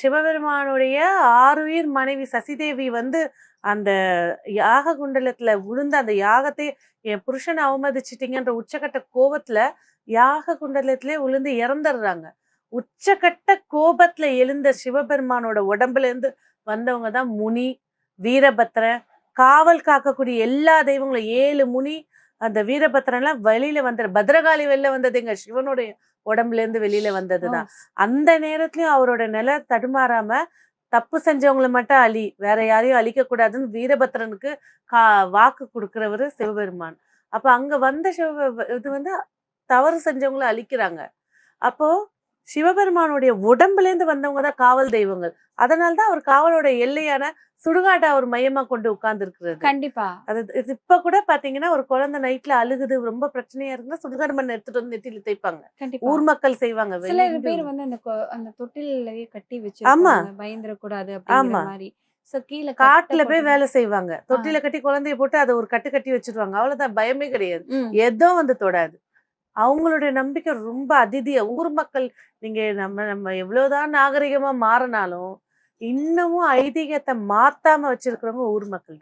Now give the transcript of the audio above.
சிவபெருமானுடைய ஆருயிர் மனைவி சசிதேவி வந்து அந்த யாக குண்டலத்துல விழுந்த அந்த யாகத்தை என் புருஷனை அவமதிச்சிட்டீங்கன்ற உச்சக்கட்ட கோபத்துல யாக குண்டலத்திலே விழுந்து இறந்துடுறாங்க. உச்சக்கட்ட கோபத்துல எழுந்த சிவபெருமானோட உடம்புல இருந்து வந்தவங்க தான் முனி, வீரபத்திரன், காவல் காக்கக்கூடிய எல்லா தெய்வங்களும் 7 முனி. அந்த வீரபத்திரன் எல்லாம் வெளியில வந்த பத்ரகாளி வெளில வந்ததுங்க சிவனுடைய உடம்புல இருந்து வெளியில வந்ததுதான். அந்த நேரத்துலயும் அவரோட நிலை தடுமாறாம தப்பு செஞ்சவங்களை மட்டும் வேற யாரையும் அழிக்க கூடாதுன்னு வீரபத்திரனுக்கு வாக்கு கொடுக்கிறவரு சிவபெருமான். அப்ப அங்க வந்த இது வந்து தவறு செஞ்சவங்களை அழிக்கிறாங்க. அப்போ சிவபெருமானுடைய உடம்புல இருந்து வந்தவங்க தான் காவல் தெய்வங்கள். அதனால்தான் அவர் காவலோட எல்லையான சுடுகாட்டை அவர் மையமா கொண்டு உட்கார்ந்து இருக்கிறது. கண்டிப்பா அது இப்ப கூட பாத்தீங்கன்னா ஒரு குழந்தை நைட்ல அழுகுது, ரொம்ப பிரச்சனையா இருக்குன்னா சுடுகாடு மண் எடுத்துட்டு வந்து நெத்தியில தேய்ப்பாங்க. ஊர் மக்கள் செய்வாங்க. சில பேர் வந்து அந்த தொட்டிலேயே கட்டி வச்சிருப்பாங்க, பயந்துட கூடாது அப்படிங்கிற மாதிரி. கீழே காட்டுல போய் வேலை செய்வாங்க. தொட்டில கட்டி குழந்தைய போட்டு அதை ஒரு கட்டி வச்சிருவாங்க. அவ்வளவுதான், பயமே கிடையாது. ஏதோ வந்து தொடாது. அவங்களுடைய நம்பிக்கை ரொம்ப அதிதியா. ஊர் மக்கள் நீங்க நம்ம எவ்வளவுதான் நாகரிகமா மாறினாலும் இன்னமும் ஐதீகத்தை மாத்தாம வச்சிருக்கிறவங்க ஊர் மக்கள் தான்.